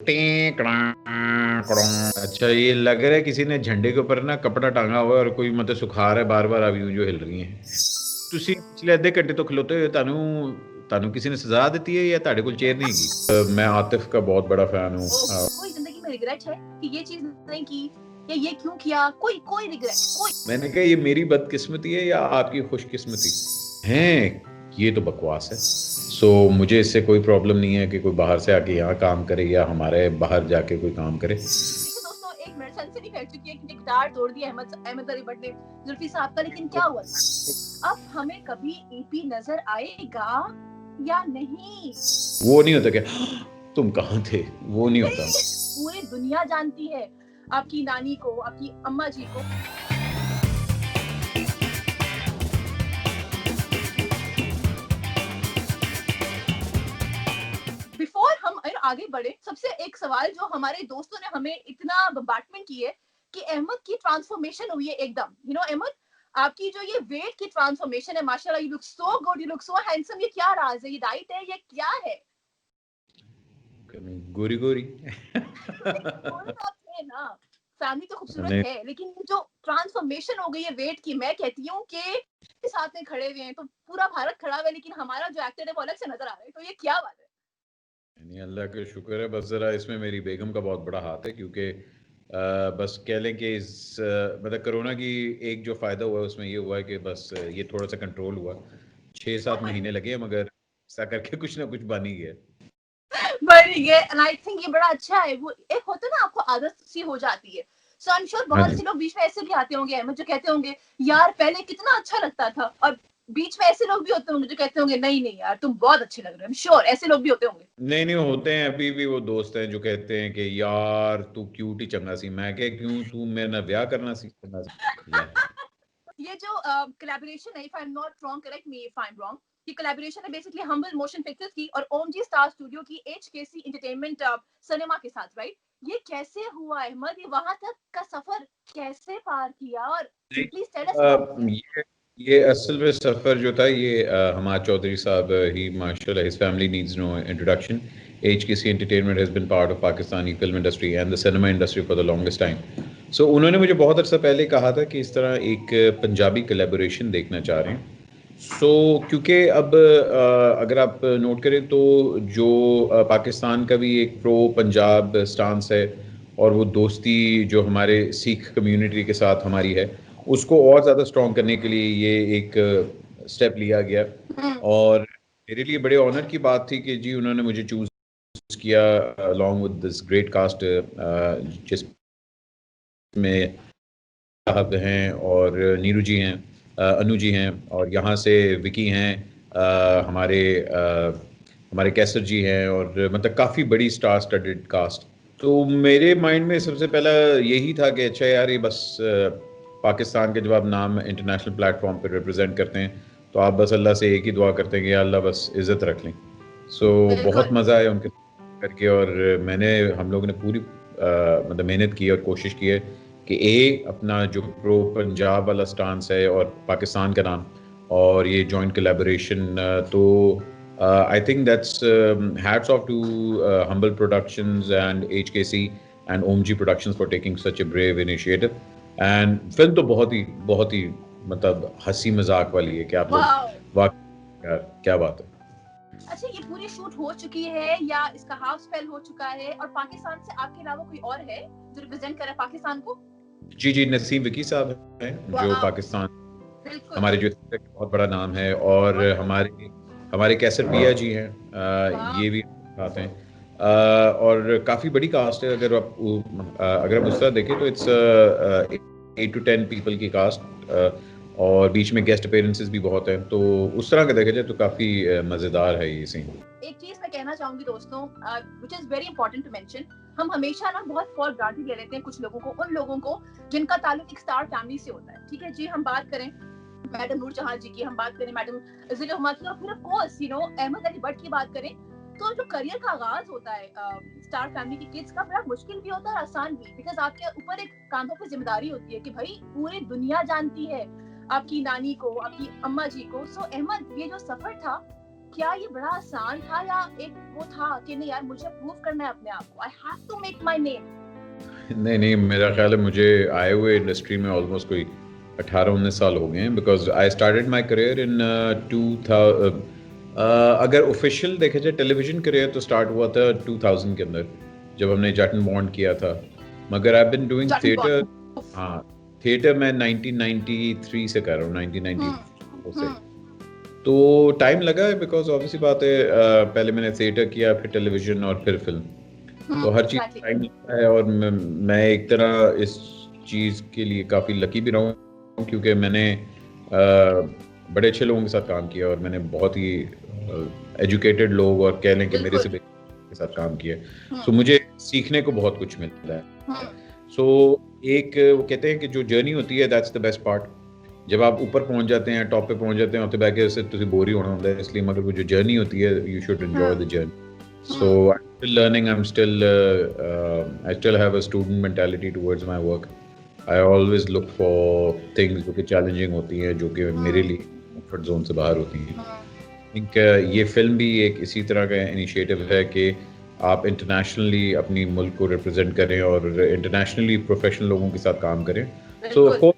अच्छा, ये लग रहा है किसी ने झंडे के ऊपर ना कपड़ा टांगा हुआ है और कोई मतलब सुखा रहा है, बार-बार अभी जो हिल रही हैं। ਤੁਸੀਂ ਪਿਛਲੇ ਅੱਧੇ ਘੰਟੇ ਤੋਂ ਖਲੋਤੇ ਹੋਏ ਤੁਹਾਨੂੰ ਕਿਸੇ ਨੇ ਸਜ਼ਾ ਦਿੱਤੀ है या ਤੁਹਾਡੇ ਕੋਲ ਚੇਅਰ नहीं ਹੈਗੀ? मैं आतिफ का बहुत बड़ा फैन हूँ। कोई जिंदगी में रिग्रेट है कि ये चीज नहीं की या ये क्यों किया? कोई कोई रिग्रेट कोई? मैंने कहा ये मेरी बदकिस्मती है या आपकी खुशकिस्मती है? ये तो बकवास है। सो मुझे इससे कोई प्रॉब्लम नहीं है कि कोई बाहर से आके यहाँ काम करे या हमारे बाहर जाके कोई काम करे। दोस्तों, एक मिनट सेंचुरी कर चुकी है क्योंकि गिटार तोड़ दिया अहमद अली भट्ट ने जुल्फी साहब का, लेकिन क्या हुआ था? अब हमें कभी ईपी नजर आएगा या नहीं? वो नहीं होता क्या? तुम कहाँ थे? वो नहीं होता। पूरी दुनिया जानती है आपकी नानी को, आपकी अम्मा जी को। बिफोर हम आगे बढ़े, सबसे एक सवाल जो हमारे दोस्तों ने हमें इतना बम्बार्टमेंट की है कि अहमद की ट्रांसफॉर्मेशन हुई है एकदम। अहमद, आपकी जो ये वेट की ट्रांसफॉर्मेशन है, माशाल्लाह, you look so good, you look so handsome. ये क्या राज है? ये डाइट है? ये क्या है? गोरी गोरी। ना फैमिली तो खूबसूरत है, लेकिन जो ट्रांसफॉर्मेशन हो गई है वेट की, मैं कहती हूँ कि साथ में खड़े हुए हैं तो पूरा भारत खड़ा हुआ है, लेकिन हमारा जो एक्टर है वो अलग से नजर आ रहा है। तो ये क्या बात है? नहीं, अल्लाह का शुक्र है। बस ज़रा इसमें मेरी बेगम का बहुत बड़ा हाथ है क्योंकि बस कह लें कि मतलब कोरोना की एक जो फ़ायदा हुआ है उसमें ये हुआ है कि बस ये थोड़ा सा कंट्रोल हुआ। 6-7 महीने लगे हैं मगर ऐसा करके कुछ ना कुछ बन ही गया। बन गए, एंड आई थिंक ये बड़ा अच्छा है। वो एक होता है ना, आपको आदत सी हो जाती है। सो आई एम श्योर हाँ बहुत जी। से लोग बीच में ऐसे भी आते होंगे अहमद, जो कहते होंगे यार पहले कितना अच्छा लगता था, और बीच में ऐसे लोग भी होते होंगे जो कहते होंगे नहीं नहीं यार तुम बहुत अच्छे लग रहे हो। आई एम श्योर ऐसे लोग भी होते होंगे। नहीं, नहीं होते हैं, अभी भी वो दोस्त हैं जो कहते हैं कि यार तू क्यूट ही चंगा सी। मैं कहा क्यों, तू मेरे ना ब्याह करना सी चंगा सी? ले। ये जो कोलैबोरेशन है, if I am not wrong, correct me if I am wrong, ये कोलैबोरेशन है बेसिकली हम्बल मोशन पिक्चर्स की और ओमजी स्टार स्टूडियो की एचकेसी एंटरटेनमेंट सिनेमा के साथ, राइट? ये कैसे हुआ अहमद? ये वहां तक का सफर कैसे पार किया? और प्लीज टेल अस अबाउट ये असल में सफ़र जो था ये हमाद चौधरी साहब ही माशाल्लाह his family needs no introduction. HKC entertainment has been part of Pakistani film industry and the cinema industry for the longest time. So उन्होंने मुझे बहुत अर्सा पहले कहा था कि इस तरह एक पंजाबी कोलैबोरेशन देखना चाह रहे हैं। सो क्योंकि अब अगर आप नोट करें तो जो पाकिस्तान का भी एक प्रो पंजाब स्टांस है और वो दोस्ती जो हमारे सिख कम्युनिटी के साथ हमारी है उसको और ज़्यादा स्ट्रॉन्ग करने के लिए ये एक स्टेप लिया गया। और मेरे लिए बड़े ऑनर की बात थी कि जी उन्होंने मुझे चूज़ किया along with this great cast जिसमें साहब हैं और नीरू जी हैं, अनु जी हैं और यहाँ से विकी हैं, हमारे कैसर जी हैं और मतलब काफ़ी बड़ी स्टार स्टडेड कास्ट। तो मेरे माइंड में सबसे पहला यही था कि अच्छा यार ये बस पाकिस्तान के जब आप नाम इंटरनेशनल प्लेटफॉर्म पर रिप्रेजेंट करते हैं तो आप बस अल्लाह से एक ही दुआ करते हैं कि या अल्लाह बस इज़्ज़त रख लें। सो बहुत मज़ा आया उनके साथ करके और हम लोगों ने पूरी मतलब मेहनत की और कोशिश की है कि अपना जो प्रो पंजाब वाला स्टांस है और पाकिस्तान का नाम और ये जॉइंट कोलैबोरेशन, तो I think that's hats off to humble productions and HKC and ओमजी productions for taking such a brave initiative. And film तो बहुत ही मतलब हंसी मजाक वाली है कि आप लोग वाकई यार क्या बात है। अच्छा, ये पूरी शूट हो चुकी है या इसका हाफ स्पेल हो चुका है? और पाकिस्तान से आपके अलावा कोई और है जो रिप्रेजेंट कर रहा है पाकिस्तान को? जी नसीम विकी साहब हैं जो पाकिस्तान हमारे जो बहुत बड़ा नाम है और हमारे कैसर पिया जी हैं, ये भी आते हैं और काफ़ी बड़ी कास्ट है। अगर आप उस तरह देखें तो इट्स 8 to 10 पीपल की कास्ट और बीच में गेस्ट अपीयरेंसेस भी बहुत हैं, तो उस तरह का देखा जाए तो काफ़ी मज़ेदार है ये सीन। एक चीज मैं कहना चाहूंगी दोस्तों, which is very important to mention, हम हमेशा ना बहुत फॉर ग्रांटेड ले लेते हैं कुछ लोगों को, उन लोगों को जिनका ताल्लुक एक स्टार फैमिली से होता है। ठीक है जी, हम बात करें मैडम नूरजहां जी की, हम बात करें मैडम इज़िल रहमान की, और फिर ऑफ कोर्स अहमद अली भट्ट की बात करें, तो जो करियर का आगाज होता है स्टार फैमिली की किड्स का, बड़ा मुश्किल भी होता है और आसान भी, बिकॉज आपके ऊपर एक कांधों पे जिम्मेदारी होती है कि भाई पूरी दुनिया जानती है आपकी नानी को, आपकी अम्मा जी को। सो अहमद, ये जो सफर था क्या ये बड़ा आसान था या एक वो था कि नहीं यार मुझे प्रूव करना है अपने आप को, I have to make my name? नहीं, मेरा ख्याल है मुझे आए हुए इंडस्ट्री में ऑलमोस्ट कोई 18-19 साल हो गए हैं, because I started my career in 2000। अगर ऑफिशियल देखा जाए टेलीविजन करियर तो स्टार्ट हुआ था 2000 के अंदर, जब हमने जट एंड बॉन्ड किया था। मगर आई बीन डूइंग थिएटर, हाँ थिएटर मैं 1993 से कर रहा हूँ, 1994 से। तो टाइम लगा है, बिकॉज ऑब्वियसली बात है, पहले मैंने थिएटर किया, फिर टेलीविजन और फिर फिल्म, तो हर चीज टाइम लगता है। और मैं एक तरह इस चीज़ के लिए काफ़ी लकी भी रहा हूँ, क्योंकि मैंने बड़े अच्छे लोगों के साथ काम किया और मैंने बहुत ही एजुकेटेड लोग और कह लें कि मेरे से के साथ काम किया। सो मुझे सीखने को बहुत कुछ मिलता है। सो एक वो कहते हैं कि जो जर्नी होती है दैट्स द बेस्ट पार्ट। जब आप ऊपर पहुंच जाते हैं, टॉप पे पहुंच जाते हैं, तो बैके उससे तुझे बोर ही होना होता है, इसलिए मगर वो जो जर्नी होती है you should enjoy the journey. So I'm still learning. I still have a student mentality towards my work. I always look for things जो कि challenging होती हैं, जो कि मेरे लिए comfort zone से बाहर होती हैं। I think ये फिल्म भी एक इसी तरह का इनिशिएटिव है कि आप इंटरनेशनली अपनी मुल्क को रिप्रेजेंट करें और इंटरनेशनली प्रोफेशनल लोगों के साथ काम करें। So of course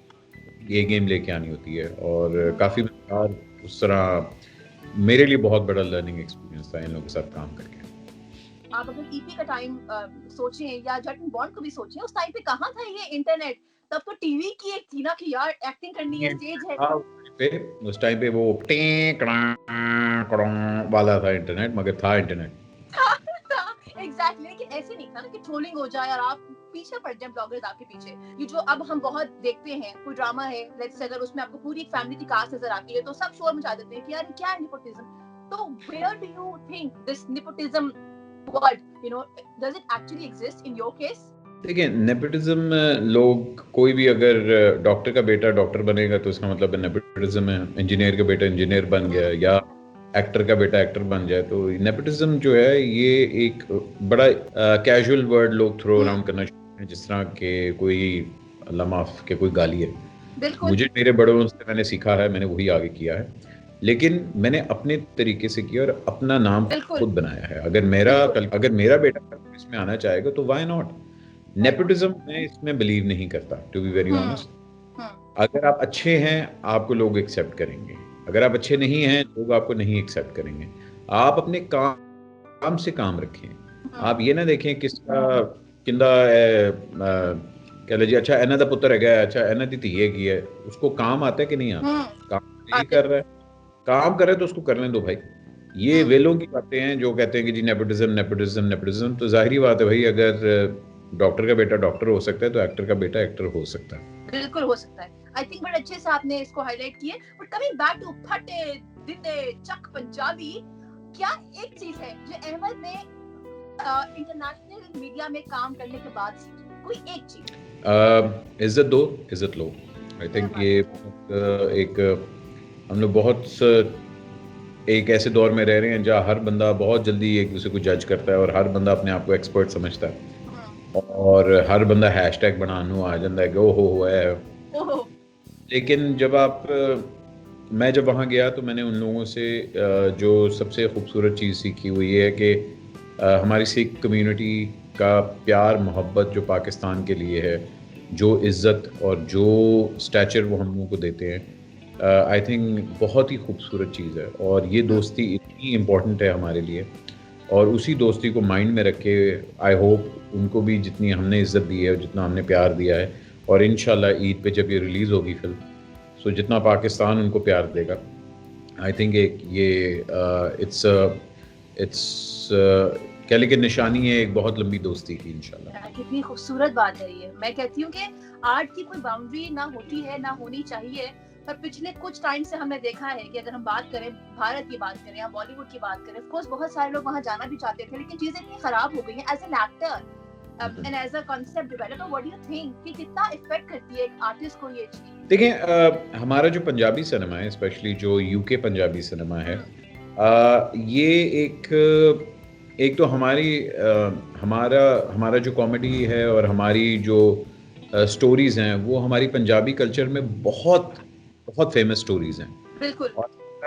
ये गेम लेके आनी होती है, और काफ़ी मज़ेदार उस तरह मेरे लिए बहुत बड़ा लर्निंग एक्सपीरियंस था इन लोगों के साथ काम करके। आप अगर ईपी का टाइम सोचें या जट एंड बॉन्ड को भी सोचें, उस टाइम पे कहाँ था ये इंटरनेट? तब तो टीवी की एक थी ना कि यार एक्टिंग करनी है, स्टेज है। उस टाइम पे वो वाला था इंटरनेट, मगर था इंटरनेट। एग्जैक्टली, लेकिन ऐसे नहीं था ना कि ट्रोलिंग हो जाए और आप पीछे पड़ जाए, ब्लॉगर्स आपके पीछे। ये जो अब हम बहुत देखते हैं, कोई ड्रामा है, लेट्स से अगर उसमें आपको पूरी फैमिली की कास्ट नजर आती है तो सब शोर मचा देते हैं कि यार क्या है नेपोटिज्म। तो where do you think this nepotism What, does it actually exist in your case? देखिए, नेपोटिज्म, लोग कोई भी अगर डॉक्टर का बेटा डॉक्टर बनेगा तो इसका मतलब नेपोटिज्म है। इंजीनियर का बेटा इंजीनियर बन गया, या एक्टर का बेटा एक्टर बन जाए, तो नेपोटिज्म जो है ये एक बड़ा कैजुअल वर्ड लोग थ्रो अराउंड करना शुरू हैं, जिस तरह के कोई अल्लाह माफ के कोई गाली है। मुझे मेरे बड़ों से मैंने सीखा है, मैंने वही आगे किया है, लेकिन मैंने अपने तरीके से किया और अपना नाम खुद बनाया है। अगर मेरा बेटा इसमें आना चाहेगा तो व्हाई नॉट। नेपोटिज्म मैं इसमें बिलीव नहीं करता, टू बी वेरी ऑनेस्ट। अगर आप अच्छे हैं आपको लोग एक्सेप्ट करेंगे, अगर आप अच्छे नहीं हैं लोग आपको नहीं एक्सेप्ट करेंगे। आप अपने काम से काम रखें, आप ये ना देखें किसका किंदा कह लीजिए अच्छा एना दा पुत्र है, अच्छा एना दी धी हैगी है, उसको काम आता है कि नहीं आता? काम नहीं कर रहा है, काम करे तो उसको करने दो भाई। ये वेलों की बातें हैं जो कहते हैं कि जी नेपोटिज्म। तो जाहिर बात है भाई, अगर डॉक्टर का बेटा डॉक्टर हो सकता है तो एक्टर का बेटा एक्टर हो सकता है। बिल्कुल हो सकता है। आई थिंक बड़े अच्छे से आपने इसको हाईलाइट किए। बट कमिंग बैक टू फटे दिते चक पंजाबी, क्या एक चीज है जो अहमद ने इंटरनेशनल मीडिया में काम करने के बाद सीखी, कोई एक चीज? इज्जत दो, इज्जत लो। आई थिंक ये एक हम लोग बहुत एक ऐसे दौर में रह रहे हैं जहाँ हर बंदा बहुत जल्दी एक दूसरे को जज करता है, और हर बंदा अपने आप को एक्सपर्ट समझता है, और हर बंदा हैशटैग बनाने आ जाता है कि ओहो है। लेकिन जब मैं जब वहाँ गया तो मैंने उन लोगों से जो सबसे खूबसूरत चीज़ सीखी वो ये है कि हमारी सिख कम्युनिटी का प्यार मोहब्बत जो पाकिस्तान के लिए है, जो इज़्ज़त और जो स्टैचर वो हम लोगों को देते हैं, आई थिंक बहुत ही खूबसूरत चीज़ है। और ये दोस्ती इतनी इम्पॉर्टेंट है हमारे लिए, और उसी दोस्ती को माइंड में रख के आई होप उनको भी जितनी हमने इज़्ज़त दी है, जितना हमने प्यार दिया है, और इंशाल्लाह ईद पे जब ये रिलीज़ होगी फिल्म, सो जितना पाकिस्तान उनको प्यार देगा, आई थिंक एक ये इट्स कह लें कि निशानी है एक बहुत लंबी दोस्ती की इंशाल्लाह। कितनी खूबसूरत बात है ये। मैं कहती हूँ कि आर्ट की कोई बाउंड्री ना होती है ना होनी चाहिए, पर पिछले कुछ टाइम से हमने देखा है कि अगर हम बात करें भारत की बात करें या बॉलीवुड की बात करें, ऑफ कोर्स बहुत सारे लोग वहां जाना भी चाहते थे, लेकिन चीजें इतनी खराब हो गई हैं as an actor and as a concept developer. What do you think कि कितना इफेक्ट करती है एक आर्टिस्ट को ये चीज? देखिए, हमारा जो पंजाबी सिनेमा है, स्पेशली जो यूके पंजाबी सिनेमा है, ये एक तो हमारा जो कॉमेडी है और हमारी जो स्टोरीज हैं वो हमारी पंजाबी कल्चर में बहुत बहुत फेमस स्टोरीज हैं। बिल्कुल।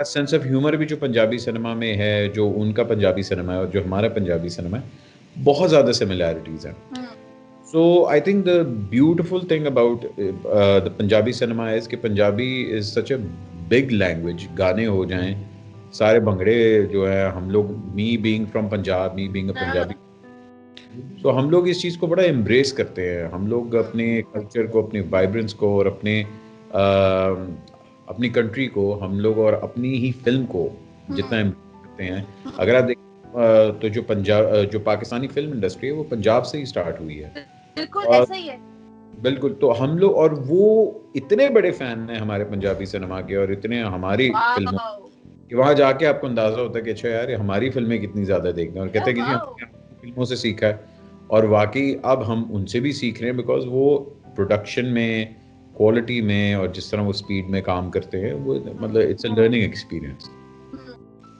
सेंस ऑफ ह्यूमर भी जो पंजाबी सिनेमा में है, जो उनका पंजाबी सिनेमा है और जो हमारा पंजाबी सिनेमा है, बहुत ज़्यादा सिमिलैरिटीज़ हैं. So I think the beautiful thing about the Punjabi cinema is कि Punjabi is such a big language. गाने हो जाएं, सारे भंगड़े जो है, हम लोग, me being from Punjab, me being a Punjabi, so हम लोग इस चीज़ को बड़ा embrace करते हैं. हम लोग अपने culture को, अपने vibrance को और अपनी country को हम लोग और अपनी ही film को जितना embrace करते हैं. अगर आप देखें तो जो पाकिस्तानी फिल्म इंडस्ट्री है वो पंजाब से ही स्टार्ट हुई है. बिल्कुल ऐसा ही है. बिल्कुल. तो हम लोग, और वो इतने बड़े फैन हैं हमारे पंजाबी सिनेमा के और इतने हमारी फिल्मों कि वहाँ जाके आपको अंदाजा होता है कि अच्छा यार हमारी फिल्में कितनी ज्यादा देखते हैं, और कहते हैं कि जी हमने फिल्मों से सीखा है. और वाकई अब हम उनसे भी सीख रहे हैं, बिकॉज वो प्रोडक्शन में, क्वालिटी में और जिस तरह वो स्पीड में काम करते हैं, वो मतलब it's a learning experience.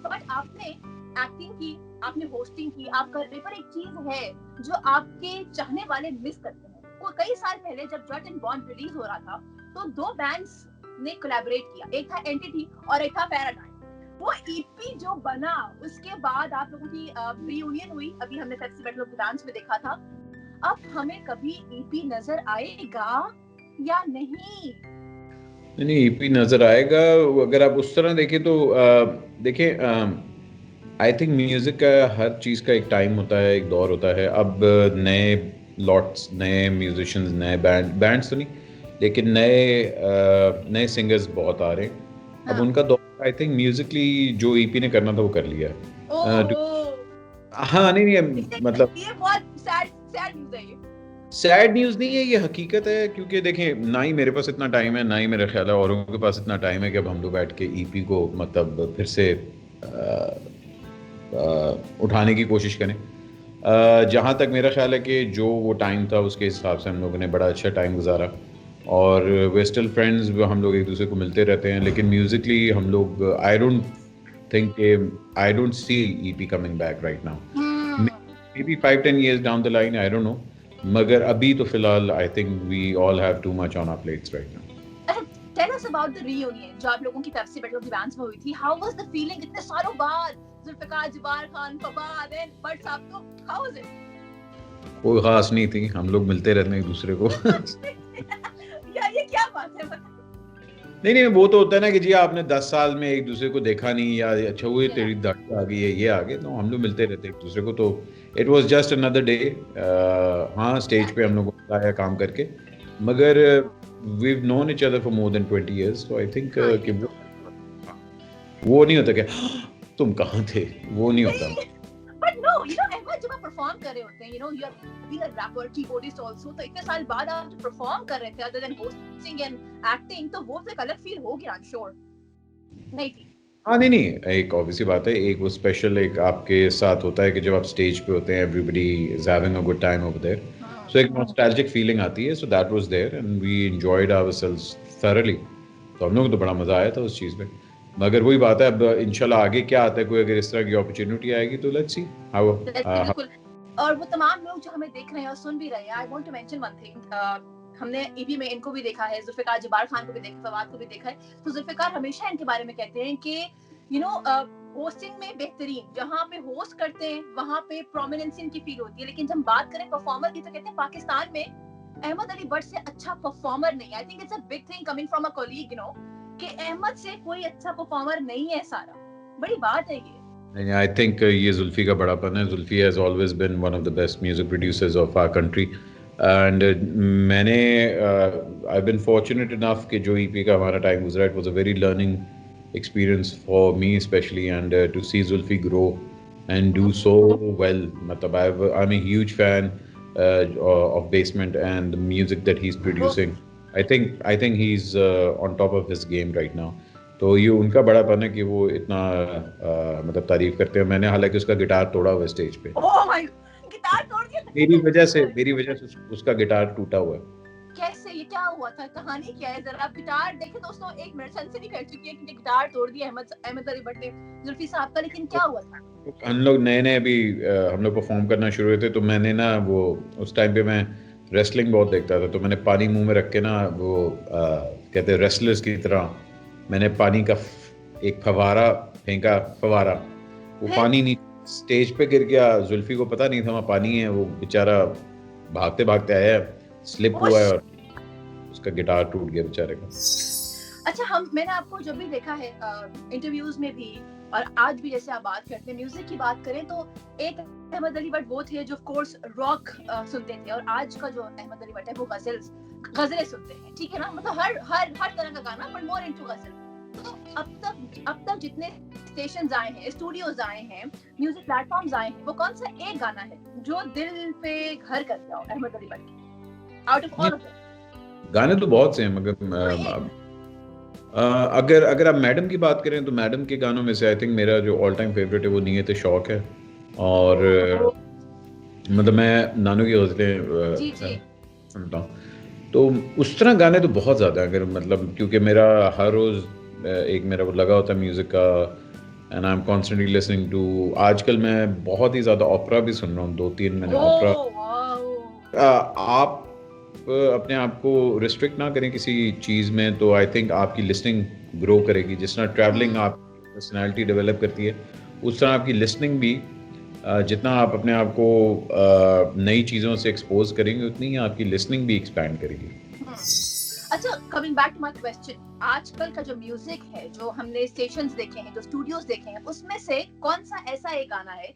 But आपने एक्टिंग की, आपने होस्टिंग की, आप कर रहे, पर एक चीज है जो आपके चाहने वाले मिस करते हैं. वो कई साल पहले जब जट एंड बॉन्ड रिलीज हो रहा था तो दो बैंड्स ने कोलैबोरेट किया, एक था एंटिटी और एक था पैराडाइम. वो ईपी जो बना, उसके बाद आप लोगों की रियूनियन हुई, अभी हमने festival battle of the dance में देखा था. अब हमें कभी ईपी नजर आएगा या नहीं? नहीं, ईपी नजर आएगा. अगर आप उस तरह देखें तो देखें, आई थिंक म्यूजिक का हर चीज़ का एक टाइम होता है, एक दौर होता है. अब नए लॉट्स, नए म्यूजिशियंस, नए बैंड्स तो नहीं, लेकिन नए सिंगर्स बहुत आ रहे हैं. अब उनका दौर, आई थिंक म्यूजिकली जो ईपी ने करना था वो कर लिया है. हाँ, नहीं मतलब ये बहुत सैड न्यूज़ है. ये सैड न्यूज़ नहीं है, ये हकीकत है. क्योंकि देखें, ना ही मेरे पास इतना टाइम है, ना ही मेरा ख्याल है औरों के पास इतना टाइम है कि अब हम लोग बैठ के ईपी को मतलब फिर से उठाने की कोशिश करें. जहाँ तक मेरा ख्याल है कि जो वो टाइम था उसके हिसाब से हम लोगों ने बड़ा अच्छा टाइम गुजारा, और वे स्टिल फ्रेंड्स, हम लोग एक दूसरे को मिलते रहते हैं. लेकिन म्यूजिकली हम लोग, I don't see EP coming back right now. Maybe 5-10 years down the line, I don't know. मगर अभी तो फिलहाल I think we all have too much on our plates right now. Tell us about the reunion जो आप लोगों की तरफ से बैटल ऑफ द बैंड्स में हुई थी. How was the feeling इतने सालों बाद? जुल्फिकार, जबार खान, फवाद एंड बट साहब, तो how was it? कोई खास नहीं थी, हम लोग मिलते रहते हैं एक दूसरे को. ये क्या बात है? नहीं, वो तो होता है ना कि जी आपने 10 साल में एक दूसरे को देखा नहीं, या अच्छा हुए तेरी दाढ़ी आ गई है, ये आ गए, तो हम लोग मिलते रहते हैं एक दूसरे को. तो it was just another day. हाँ, स्टेज पे हम लोग को आया काम करके, मगर we've known each other for more than 20 years, so I think कि वो नहीं होता कि तुम कहाँ थे, वो नहीं होता. But no, you know, Ahmad, जब आप परफॉर्म कर रहे होते हैं, you know, you are being a rapper, keyboardist also, तो इतने साल बाद आप जो परफॉर्म कर रहे थे, other than hosting and acting, तो वो एक अलग फील हो गया, I'm sure. नहीं थी? हाँ, नहीं, एक ऑब्वियसली बात है, एक वो स्पेशल एक आपके साथ होता है कि जब आप स्टेज पे होते हैं, everybody is having a good time over there. So एक nostalgic feeling आती है. So that was there and we enjoyed ourselves thoroughly. तो हम लोग को तो बड़ा मजा आया था उस चीज़ में. मगर वही बात है, अब इंशाल्लाह आगे क्या आता है, कोई अगर इस तरह की अपॉर्चुनिटी आएगी तो लेट्स सी हाउ. और वो तमाम लोग जो हमें देख रहे हैं और सुन भी रहे हैं, I want to mention one thing. हमने ईपी में इनको भी देखा है, जुल्फिकार जबार खान को भी देखा, फवाद को भी देखा है. तो जुल्फिकार हमेशा इनके बारे में कहते हैं कि यू नो, होस्टिंग में बेहतरीन, जहाँ पे होस्ट करते हैं वहाँ पे प्रोमिनेंस इनकी फील होती है. लेकिन जब बात करें परफॉर्मर की तो कहते हैं पाकिस्तान में अहमद अली बट से अच्छा परफॉर्मर नहीं. आई think it's a big thing coming from a colleague, you know, कि अहमद से कोई अच्छा परफॉर्मर नहीं है. सारा बड़ी बात है ये. I think ये जुल्फी का बड़ापन है. Zulfi has always been one of the best music producers of our country. And मैंने I've been fortunate enough कि जो EP का हमारा टाइम गुजरा, it was a very learning experience for me especially, and to see Zulfi grow and do so well. मतलब I'm a huge fan of Basement and the music that he's producing. I think he's on top of his game right now. तो ये उनका बड़ापन है कि वो इतना मतलब तारीफ करते हैं. मैंने हालांकि उसका गिटार तोड़ा हुआ है स्टेज पे. ओह माय गॉड, गिटार तोड़ दिया? मेरी वजह से उसका गिटार टूटा हुआ है. कैसे, ये क्या हुआ था, कहानी क्या है? जरा आप गिटार देखें दोस्तों, एक मिनट से नहीं कर चुकी है कि गिटार तोड़ दिया अहमद अली भट्ट ने, जुल्फी साहब का. लेकिन क्या हुआ था? हम लोग नए अभी हम लोग परफॉर्म करना शुरू हुए थे, तो मैंने ना वो उस टाइम पे मैं रेसलिंग बहुत देखता था, तो मैंने पानी मुंह में रख के ना वो कहते हैं रेसलर्स की तरह मैंने पानी का एक फवारा फेंका, फवारा, वो पानी नहीं, स्टेज पे गिर गया, जुल्फी को पता नहीं था वहाँ पानी है, वो बेचारा भागते भागते आया, स्लिप हुआ है और उसका गिटार टूट गया बेचारे का। अच्छा, मैंने आपको जब भी देखा है इंटरव्यूज में भी और आज भी, जैसे आप बात करते हैं म्यूजिक की बात करें, तो एक अहमद अली भट्ट वो थे जो ऑफ कोर्स रॉक सुनते थे, और आज का जो अहमद अली भट्ट है वो गजलें सुनते हैं, ठीक है ना, मतलब हर तरह का गाना, बट मोर इनटू गजल। तो अब तक जितने स्टेशंस आए हैं, स्टूडियोज आए हैं, म्यूजिक प्लेटफॉर्म्स आए हैं, वो कौन सा एक गाना है जो दिल पे घर कर गया अहमद अली भट्ट के, out of all of them? गाने तो बहुत से हैं, मगर अगर आप मैडम की बात करें तो मैडम के गानों में से आई थिंक मेरा जो ऑल टाइम फेवरेट है वो नीयत शौक है, और मतलब मैं नानू की गज़लें सुनता हूँ, तो उस तरह गाने तो बहुत ज़्यादा हैं, अगर मतलब क्योंकि मेरा हर रोज़ एक मेरा वो लगा होता है म्यूज़िक का, and I am constantly listening to, आजकल मैं बहुत ही ज़्यादा ओपेरा भी सुन रहा हूँ, 2-3 मैंने ओपेरा। आप अपने आप को रिस्ट्रिक्ट ना करें किसी चीज़ में, तो आई थिंक आपकी लिसनिंग ग्रो करेगी, जिस तरह ट्रैवलिंग आपकी पर्सनैलिटी डेवलप करती है, उस तरह आपकी लिसनिंग भी, जितना आप अपने आप को नई चीज़ों से एक्सपोज करेंगे, उतनी ही आपकी लिसनिंग भी एक्सपैंड करेगी। अच्छा, coming back to my question, आजकल का जो म्यूजिक है, जो हमने स्टेशंस देखे हैं, जो स्टूडियोज देखे हैं, उसमें से कौन सा ऐसा एक गाना है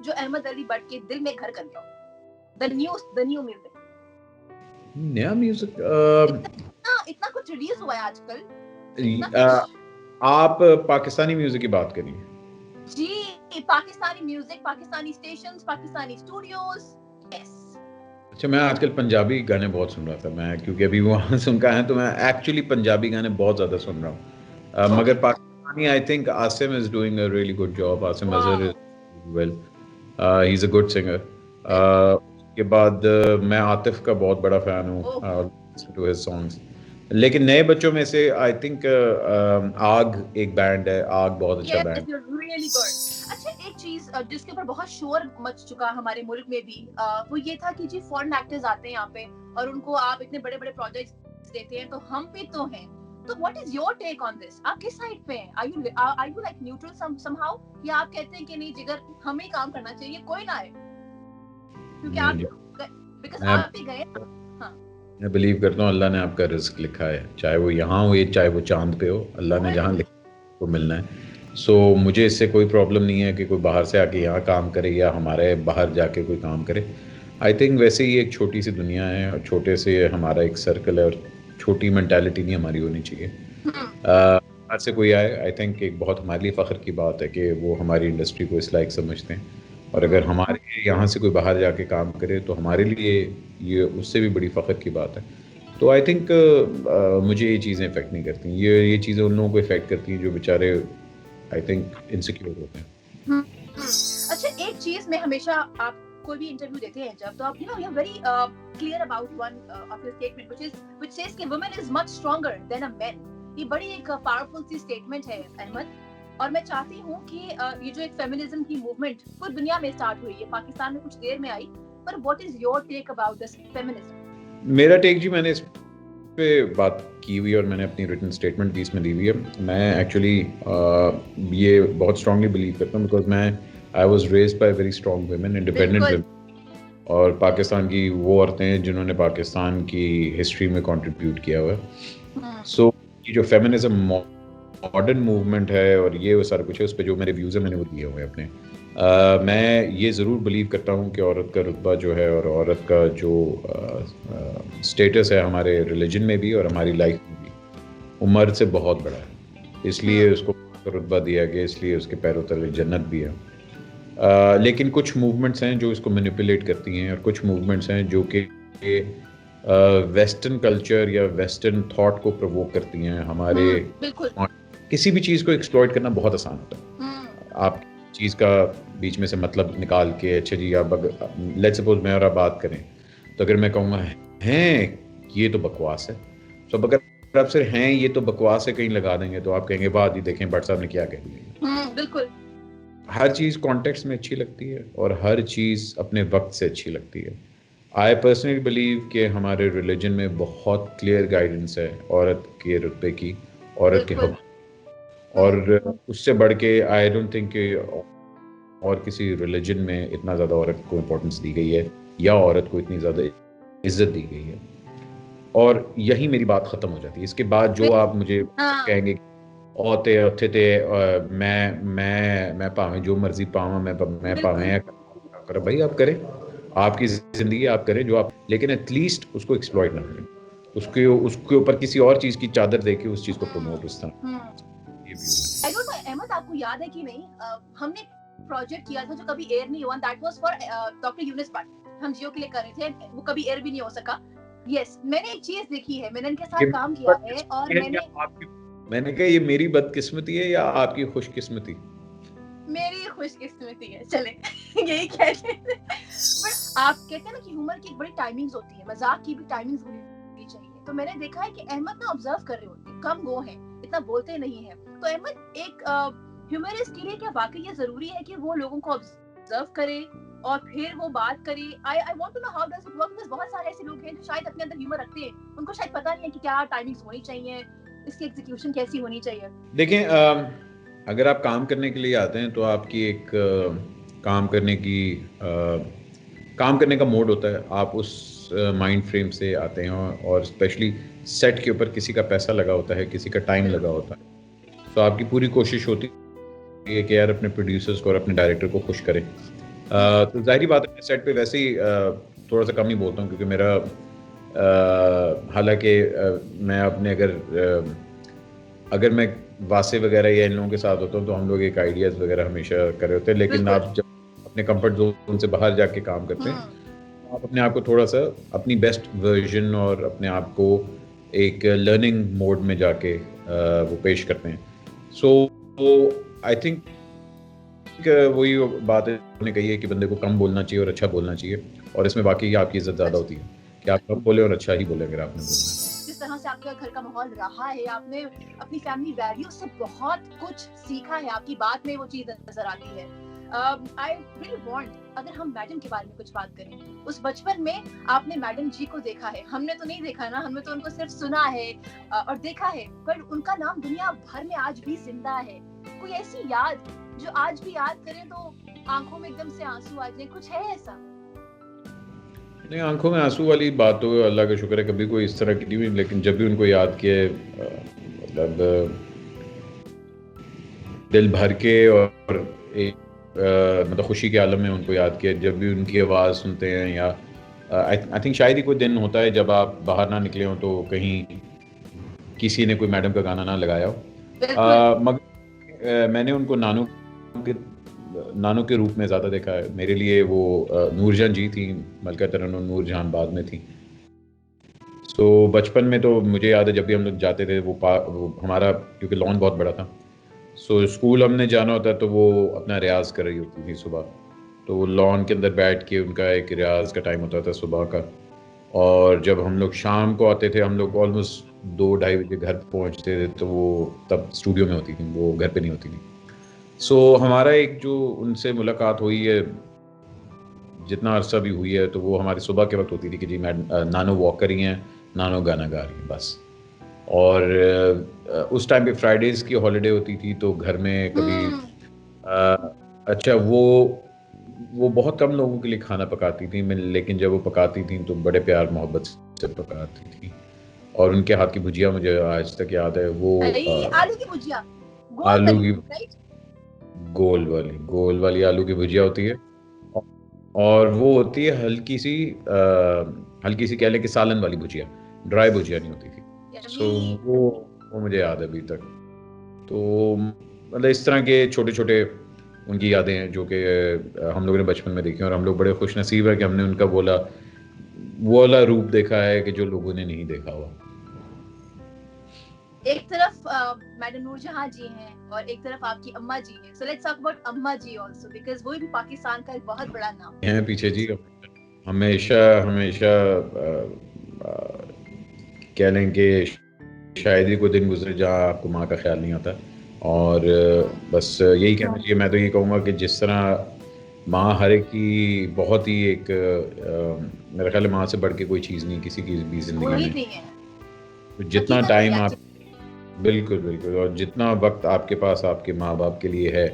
जो अहमद अली भट्ट के दिल में घर कर गया? द न्यू म्यूजिक, नया म्यूजिक, इतना कुछ रिलीज हुआ है आजकल, आप पाकिस्तानी म्यूजिक की बात करिए जी, Pakistani music, Pakistani stations, Pakistani studios, yes. अच्छा, मैं आजकल पंजाबी गाने बहुत सुन रहा था, मैं क्योंकि अभी वहाँ से उनका है, तो मैं एक्चुअली पंजाबी गाने बहुत ज़्यादा सुन रहा हूँ, मगर Pakistani I think Asim is doing a really good job, Asim Azhar is well, he is a good singer. उसके बाद मैं आतिफ का बहुत बड़ा फ़ैन हूँ, टू हिज सॉन्ग्स, लेकिन नए बच्चों में से आई थिंक आग एक बैंड है, आग बहुत अच्छा बैंड। अच्छा, एक चीज जिसके ऊपर बहुत शोर मच चुका हमारे मुल्क में भी, वो ये था कि जी फॉरेन एक्टर्स आते हैं यहाँ पे और उनको आप इतने बड़े बड़े प्रोजेक्ट्स देते हैं, तो हम भी तो हैं, तो what is your take on this? आप किस साइड पे हैं? Are you like neutral somehow, या आप कहते हैं कि नहीं जिगर हमें ही काम करना चाहिए, कोई ना आए, क्योंकि आप बिकॉज़ आप भी गए। मैं बिलीव करता हूँ अल्लाह ने आपका रिस्क लिखा है, चाहे वो यहाँ हो चाहे वो चांद पे हो, अल्लाह ने जहाँ लिखा को मिलना है। सो मुझे इससे कोई प्रॉब्लम नहीं है कि कोई बाहर से आके यहाँ काम करे या हमारे बाहर जाके कोई काम करे। आई थिंक वैसे ही एक छोटी सी दुनिया है और छोटे से हमारा एक सर्कल है, और छोटी मेंटालिटी नहीं हमारी होनी चाहिए। बाहर से कोई आए, आई थिंक एक बहुत हमारे लिए फ़ख्र की बात है कि वो हमारी इंडस्ट्री को इस लायक समझते हैं, और अगर हमारे यहाँ से कोई बाहर जाके काम करे तो हमारे लिए ये उससे भी बड़ी फ़ख्र की बात है। तो आई थिंक मुझे ये चीज़ें इफ़ेक्ट नहीं करती, ये चीज़ें उन लोगों को इफ़ेक्ट करती हैं जो बेचारे आई थिंक इनसिक्योर होते हैं। अच्छा, एक चीज़ मैं हमेशा, आप कोई भी इंटरव्यू देते हैं जब, तो आप you are very clear about one of your statement which says कि women is much stronger than a man. ये बड़ी एक पावरफुल सी स्टेटमेंट है अहमद, और मैं चाहती हूँ कि ये जो एक फेमिनिज्म की मूवमेंट पूरी दुनिया में स्टार्ट हुई है, पाकिस्तान में कुछ देर में आई, पर what is your take about this feminism? मेरा टेक जी, मैंने इस पे बात की हुई है और मैंने अपनी रिटन स्टेटमेंट भी इसमें दी हुई है। मैं एक्चुअली ये बहुत स्ट्रांगली बिलीव करता हूँ, because I was raised bye very strong women, independent women, और पाकिस्तान की वो औरतें जिन्होंने पाकिस्तान की हिस्ट्री में कंट्रीब्यूट किया हुआ है। सो ये जो फेमिनिज्म मॉडर्न मूवमेंट है और ये वो सारा कुछ है, उस पर जो मेरे व्यूज़ हैं मैंने वो दिए हुए हैं अपने। मैं ये ज़रूर बिलीव करता हूँ कि औरत का रुतबा जो है और औरत का जो स्टेटस है हमारे रिलीजन में भी और हमारी लाइफ में भी, वो मर्द से बहुत बड़ा है, इसलिए उसको रुतबा दिया गया, इसलिए उसके पैरों तले जन्नत भी है। लेकिन कुछ मूवमेंट्स हैं जो इसको मैनिपुलेट करती हैं, और कुछ मूवमेंट्स हैं जो कि वेस्टर्न कल्चर या वेस्टर्न थॉट को प्रोवोक करती हैं। हमारे किसी भी चीज़ को एक्सप्लॉइट करना बहुत आसान होता है। आप चीज़ का बीच में से मतलब निकाल के, अच्छा जी आप लेट्स सपोज मैं और आप बात करें, तो अगर मैं कहूँगा हैं ये तो बकवास है, तो अगर आप सिर्फ हैं ये तो बकवास है कहीं लगा देंगे तो आप कहेंगे बाद ही देखें भट्ट साहब ने क्या कह दिया। बिल्कुल, हर चीज़ कॉन्टेक्स्ट में अच्छी लगती है और हर चीज़ अपने वक्त से अच्छी लगती है। आई पर्सनली बिलीव कि हमारे रिलीजन में बहुत क्लियर गाइडेंस है औरत के रुतबे की, औरत के हक, और उससे बढ़ के आई डोंट थिंक कि और किसी रिलीजन में इतना ज़्यादा औरत को इम्पोर्टेंस दी गई है या औरत को इतनी ज़्यादा इज्जत दी गई है। और यही मेरी बात ख़त्म हो जाती है। इसके बाद जो आप मुझे कहेंगे औते औथे ते मैं भावें जो मर्जी पावां मैं भावें कर भाई आप करें, आपकी ज़िंदगी आप करें जो आप, लेकिन एटलीस्ट उसको एक्सप्लॉइट ना करें, उसके ऊपर किसी और चीज़ की चादर देके उस चीज़ को प्रमोट इस तरह। आई डोंट नो अहमद आपको याद है कि नहीं, हमने प्रोजेक्ट किया था जो कभी एयर नहीं हुआ, that was for doctor Yunis Bhatt. हम जियो के लिए कर रहे थे, वो कभी एयर भी नहीं हो सका। यस, मैंने एक चीज देखी है, मैंने इनके साथ काम किया है और मैंने कहा ये मेरी बदकिस्मती है या आपकी खुशकिस्मती? मेरी खुशकिस्मती है, चले यही कहते हैं। बट आप कहते हैं ना कि ह्यूमर की एक बड़ी टाइमिंग्स होती है, मजाक की भी टाइमिंग्स होनी चाहिए। तो मैंने देखा है कि अहमद ना ऑब्जर्व कर रहे होते हैं, कम गो हैं, इतना बोलते नहीं है। तो अहमद एक ह्यूमरिस्ट के लिए क्या वाकई ये जरूरी है कि वो लोगों को ऑब्जर्व करे और फिर वो बात करे? I want to know how does it work, because बहुत सारे ऐसे लोग हैं जो शायद अपने अंदर ह्यूमर रखते हैं, उनको शायद पता नहीं है कि क्या टाइमिंग्स होनी चाहिए, इसकी एग्जीक्यूशन कैसी होनी चाहिए। देखें, अगर आप काम करने के लिए आते हैं तो आपकी एक काम करने का मोड होता है, आप उस माइंड फ्रेम से आते हैं और स्पेशली सेट के ऊपर किसी का पैसा लगा होता है, किसी का टाइम लगा होता है। तो आपकी पूरी कोशिश होती है कि यार अपने प्रोड्यूसर्स को और अपने डायरेक्टर को खुश करें। तो जाहिर बात है सेट पे वैसे ही थोड़ा सा कम ही बोलता हूँ, क्योंकि मेरा हालांकि मैं अपने अगर मैं वासे वगैरह या इन लोगों के साथ होता हूँ तो हम लोग एक आइडियाज़ वगैरह हमेशा कर रहे होते हैं, लेकिन आप जब अपने कंफर्ट जोन से बाहर जाके काम करते हैं आप अपने आप को थोड़ा सा अपनी बेस्ट वर्जन और अपने आप को एक लर्निंग मोड में जाके वो पेश करते हैं। सो आई थिंक वही बात है उन्होंने कही है कि बंदे को कम बोलना चाहिए और अच्छा बोलना चाहिए, और इसमें वाकई आपकी इज्जत ज़्यादा होती है कि आप कम बोले और अच्छा ही बोले अगर आपने बोलना है। जिस तरह से आपका घर का माहौल रहा है, आपने अपनी फैमिली वैल्यूज से बहुत कुछ सीखा है, आपकी बात में वो चीज नजर आती है। आई रियली वांट, अगर हम मैडम के बारे में कुछ बात करें, उस बचपन में आपने मैडम जी को देखा है, हमने तो नहीं देखा ना, हमने तो उनको सिर्फ सुना है और देखा है, पर उनका नाम दुनिया भर में आज भी जिंदा है। कोई ऐसी याद जो आज भी याद करें तो आंखों में एकदम से आंसू आ जाए, कुछ है ऐसा? नहीं, आंखों में आंसू वाली बात तो अल्लाह का शुक्र है कभी कोई इस तरह की नहीं हुई, लेकिन जब भी उनको याद किए मतलब दिल भर के और एक मतलब खुशी के आलम में उनको याद किया। जब भी उनकी आवाज़ सुनते हैं या आई थिंक शायद ही कोई दिन होता है जब आप बाहर ना निकले हो तो कहीं किसी ने कोई मैडम का गाना ना लगाया हो। मगर मैंने उनको नानू के रूप में ज़्यादा देखा है। मेरे लिए वो नूरजहां जी थी, मलका तरन्नुम नूरजहां बाद में थी। सो बचपन में तो मुझे याद है जब भी हम लोग जाते थे वो हमारा क्योंकि लॉन बहुत बड़ा था, सो स्कूल हमने जाना होता तो वो अपना रियाज़ कर रही होती थी सुबह, तो वो लॉन के अंदर बैठ के उनका एक रियाज़ का टाइम होता था सुबह का। और जब हम लोग शाम को आते थे, हम लोग ऑलमोस्ट 2-2:30 बजे घर पहुंचते थे, तो वो तब स्टूडियो में होती थी, वो घर पे नहीं होती थी। सो हमारा एक जो उनसे मुलाकात हुई है, जितना अरसा भी हुई है, तो वो हमारी सुबह के वक्त होती थी कि जी नानो वॉक कर रही हैं, नानो गाना गा रही हैं, बस। और उस टाइम पे फ्राइडेज़ की हॉलीडे होती थी तो घर में कभी अच्छा वो बहुत कम लोगों के लिए खाना पकाती थी, लेकिन जब वो पकाती थी तो बड़े प्यार मोहब्बत से पकाती थी। और उनके हाथ की भुजिया मुझे आज तक याद है, वो आलू की भुजिया, आलू की गोल वाली आलू की भुजिया होती है, और वो होती है हल्की सी कह लें कि सालन वाली भुजिया, ड्राई भुजिया नहीं होती थी। सो वो मुझे याद है अभी तक। तो मतलब इस तरह के छोटे छोटे उनकी यादें हैं जो कि हम लोगों ने बचपन में देखी, और हम लोग बड़े खुश नसीब है कि हमने उनका वो वाला रूप देखा है कि जो लोगों ने नहीं देखा हुआ। एक तरफ मैडम नूरजहां जी हैं और एक तरफ आपकी अम्मा जी हैं। सो लेट्स टॉक अबाउट अम्मा जी आल्सो, बिकॉज़ वो भी पाकिस्तान का एक बहुत बड़ा नाम है। पीछे जी हमेशा कह लें कि शायद ही कोई दिन गुजरे जहाँ आपको माँ का ख्याल नहीं आता। और बस यही कहना चाहिए, मैं तो ये कहूँगा कि जिस तरह माँ हर एक की बहुत ही एक मेरा ख्याल है माँ से बढ़ के कोई चीज़ नहीं किसी की भी ज़िंदगी में। तो जितना टाइम आप बिल्कुल बिल्कुल। और जितना वक्त आपके पास आपके माँ बाप के लिए है,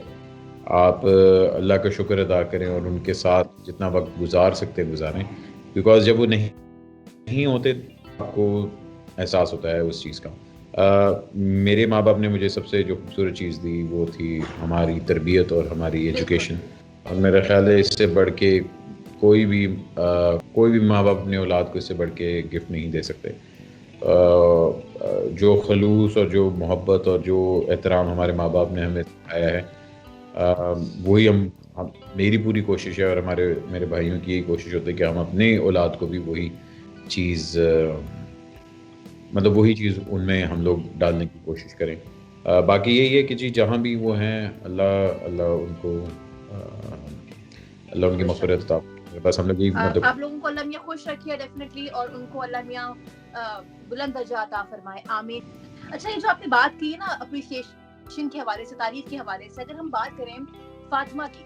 आप अल्लाह का शुक्र अदा करें और उनके साथ जितना वक्त गुजार सकते हैं गुजारें, बिकॉज जब वो नहीं होते आपको एहसास होता है उस चीज़ का। मेरे माँ बाप ने मुझे सबसे जो खूबसूरत चीज़ दी वो थी हमारी तरबियत और हमारी एजुकेशन। और मेरा ख्याल है इससे बढ़ के कोई भी माँ बाप अपनी औलाद को इससे बढ़ के गिफ्ट नहीं दे सकते। जो खलूस और जो मोहब्बत और जो एहतराम हमारे माँ बाप ने हमें सिखाया है, वही मेरी पूरी कोशिश है और मेरे भाइयों की यही कोशिश होती है कि हम अपने औलाद को भी वही चीज़ मतलब वही चीज़ उनमें हम लोग डालने की कोशिश करें। बाकी यही है कि जी जहाँ भी वो हैं, अल्लाह अल्लाह उनको अल्लाह उनकी मग़फ़िरत अता फरमाए। बस हम लोग यही मतलब आप लोगों को अल्लाह मियां खुश रखे डेफिनेटली, और उनको अल्लाह मियां बुलंद दर्जा अता फरमाए, आमीन। अच्छा, ये जो आपने बात की ना अप्रिसिएशन के हवाले से, तारीफ के हवाले से, अगर हम बात करें फातिमा की,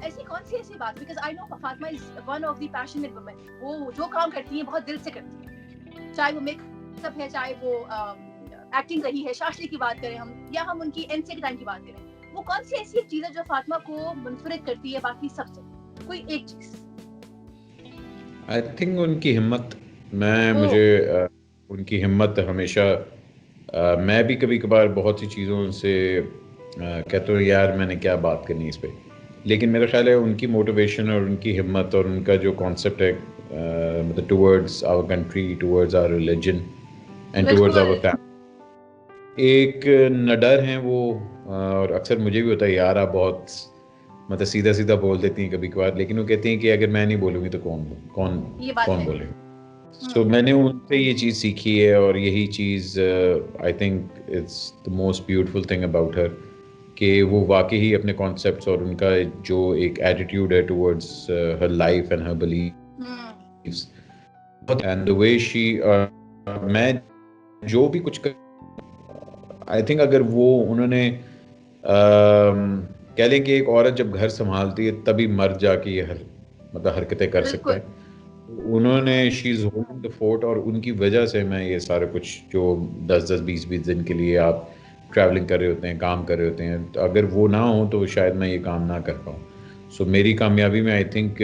ऐसी कौन सी ऐसी बात, because I know Fatima is one of the passionate women, वो जो काम करती है बहुत दिल से करती है, चाहे वो मेकअप है, चाहे वो एक्टिंग रही है, शास्त्री की बात करें हम, या हम उनकी एनसी के टाइम की बात करें, वो कौन सी ऐसी चीज है जो फातिमा को मुनफरिद करती है बाकी सबसे, कोई एक चीज? आई थिंक उनकी हिम्मत। मुझे उनकी हिम्मत हमेशा मैं भी कभी कभार बहुत सी चीज़ों से कहता हूँ यार मैंने क्या बात करनी इस पे, लेकिन मेरा ख्याल है उनकी मोटिवेशन और उनकी हिम्मत और उनका जो कॉन्सेप्ट है मतलब towards our country, towards our religion and towards our family, एक नडर हैं वो। और अक्सर मुझे भी होता है यार आप बहुत मतलब सीधा सीधा बोल देती हैं कभी कभार, लेकिन वो कहती हैं कि अगर मैं नहीं बोलूँगी तो कौन कौन बोलेगा। तो मैंने उनसे ये चीज़ सीखी है और यही चीज़ I think it's the most beautiful thing about her, कि वो वाकई ही अपने कॉन्सेप्ट्स और उनका जो एक एटीट्यूड है towards her life and her believes and the way she मैं जो भी कुछ आई थिंक अगर वो उन्होंने कह लें कि एक औरत जब घर संभालती है तभी मर्द जाके ये मतलब हरकतें कर सकता है। उन्होंने she is holding the fort और उनकी वजह से मैं ये सारा कुछ जो 10-10 20-20 दिन के लिए आप ट्रैवलिंग कर रहे होते हैं, काम कर रहे होते हैं, तो अगर वो ना हो तो शायद मैं ये काम ना कर पाऊँ। सो मेरी कामयाबी में आई थिंक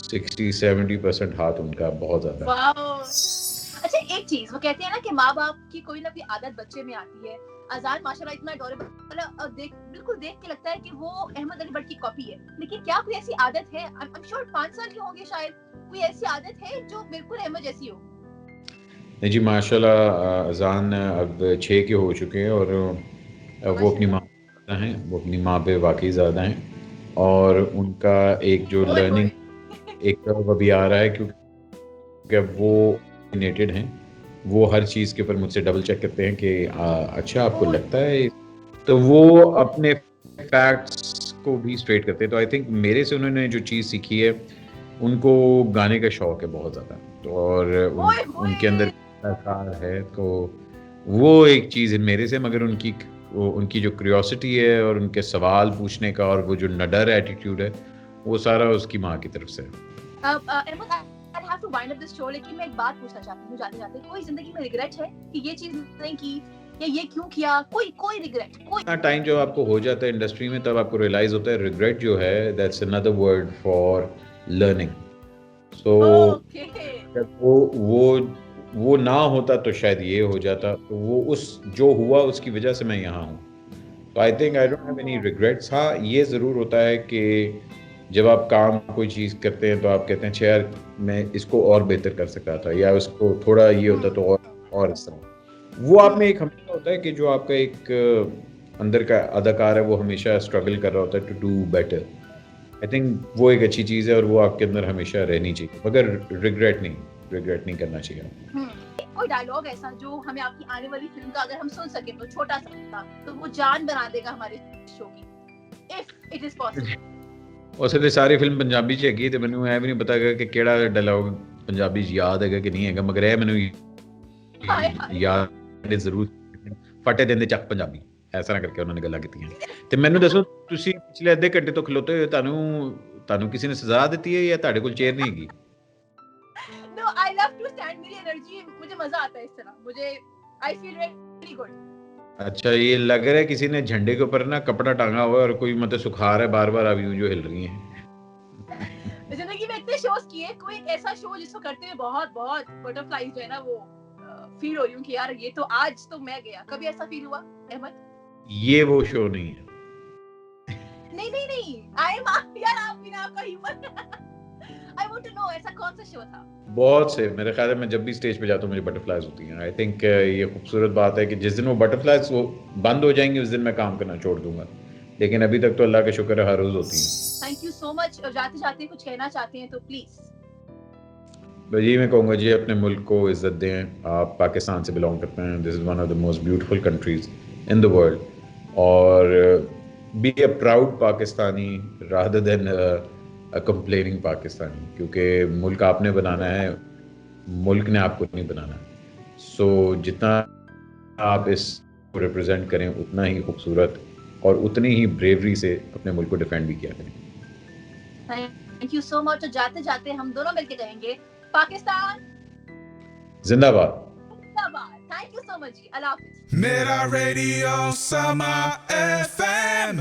60-70% हाथ उनका बहुत ज़्यादा है। अच्छा, एक चीज वो कहते हैं ना कि माँ बाप की कोई ना कोई आदत बच्चे में आती है। अजान माशाल्लाह इतना अडोरेबल है और बिल्कुल देख के लगता है कि वो अहमद अली भट्ट की कॉपी है, लेकिन क्या कोई ऐसी आदत है, आई एम श्योर 5 साल के होंगे शायद, कोई ऐसी आदत है जो बिल्कुल अहमद जैसी हो? नहीं जी माशाल्लाह, अजान अब 6 के हो चुके हैं और वो अपनी माँ हैं, वो अपनी माँ पे वाकई ज़्यादा हैं और उनका एक जो लर्निंग एक तरफ अभी आ रहा है क्योंकि अब वो नेटेड हैं, वो हर चीज़ के ऊपर मुझसे डबल चेक करते हैं कि अच्छा आपको लगता है, तो वो अपने फैक्ट्स को भी स्ट्रेट करते हैं। तो आई थिंक मेरे से उन्होंने जो चीज़ सीखी है, उनको गाने का शौक है बहुत ज़्यादा, तो और उनके अंदर है, तो वो एक चीज़ है मेरे से, मगर उनकी जो क्यूरियोसिटी है और उनके सवाल पूछने का और वो जो नडर एटीट्यूड है, वो सारा उसकी माँ की तरफ से है। I have to wind up this show, लेकिन मैं एक बात पूछना चाहती हूँ जाते जाते, कोई जिंदगी में रिग्रेट है कि ये चीज नहीं की या ये क्यों किया? कोई रिग्रेट? कोई टाइम जो आपको हो जाता है इंडस्ट्री में तब आपको रियलाइज होता है रिग्रेट जो है that's another word for learning. So वो ना होता तो शायद ये हो जाता, तो वो उस जो हुआ उसकी वजह से मैं यहाँ हूँ। तो I think I don't have any regrets. हाँ ये ज़रूर होता है कि जब आप काम कोई चीज़ करते हैं तो आप कहते हैं यार मैं इसको और बेहतर कर सकता था, या उसको थोड़ा ये होता तो और इस तरह। वो आप में एक हमेशा होता है कि जो आपका एक अंदर का अदाकार है वो हमेशा स्ट्रगल कर रहा होता है to do better. I think वो एक अच्छी चीज़ है और वो आपके अंदर हमेशा रहनी चाहिए, मगर रिग्रेट नहीं करना चाहिए। कोई डायलॉग ऐसा जो हमें आपकी आने वाली फिल्म का अगर हम सुन सके तो छोटा सा, तो वो जान बना देगा हमारे शो की, इफ इट इज पॉसिबल। उसे तो सारी फिल्म पंजाबी च हैगी, ते मैनूं ऐ भी नहीं पता कि केड़ा डायलॉग पंजाबी च याद है कि नहीं है, मगर ऐ मैनूं याद जरूर, फटे देंदे ਚੱਕ पंजाबी, ऐसा ना करके उन्होंने गल्लां कीतियां। ते मैनूं दसो तुसीं पिछले अद्धे घंटे तो खलोते हो, ਤੁਹਾਨੂੰ किसी ने सजा दी है या ਤੁਹਾਡੇ ਕੋਲ चेयर नहीं हैगी? No, I love to stand, मेरी एनर्जी, मुझे मजा आता है इस तरह, मुझे I feel very good. अच्छा, ये लग रहा है किसी ने झंडे के ऊपर ना कपड़ा टांगा हुआ है और कोई मतलब सुखा रहा है बार बार, अभी जो हिल रही हैं। जिंदगी में इतने शोज किए, कोई ऐसा शो जिसको करते हुए बहुत बहुत बटरफ्लाईज जो है ना वो फील हो रही हूँ कि यार ये तो आज तो मैं गया, कभी ऐसा फील हुआ अहमद? ये वो शो नहीं है। नहीं नहीं नहीं, आई एम यार, आप बिना आपका humour I want to know ऐसा कौन सा शो था? बहुत से, मेरे ख्याल है मैं जब भी स्टेज पे जाता हूँ मुझे बटरफ्लाइज होती हैं। आई थिंक ये खूबसूरत बात है कि जिस दिन वो बटरफ्लाइज वो बंद हो जाएंगी उस दिन मैं काम करना छोड़ दूंगा, लेकिन अभी तक तो अल्लाह का शुक्र है हर रोज होती हैं। Thank you so much. और जाते जाते कुछ कहना चाहते हैं तो प्लीज। जी मैं कहूँगा जी अपने मुल्क को इज़्ज़त दें। आप पाकिस्तान से बिलोंग करते हैं, this is one of the most beautiful countries in the world, और be a proud Pakistani rather than a complaining Pakistani, क्योंकि मुल्क आपने बनाना है, मुल्क ने आपको नहीं बनाना। सो जितना आप इस रिप्रेजेंट करें उतना ही खूबसूरत और उतनी ही ब्रेवरी से अपने मुल्क को डिफेंड भी किया करें। Thank you so much. और जाते जाते हम दोनों मिलके कहेंगे पाकिस्तान जिंदाबाद। जिंदाबाद। थैंक यू सो मच जी, अल्लाह हाफिज। मेरा रेडियो समा FM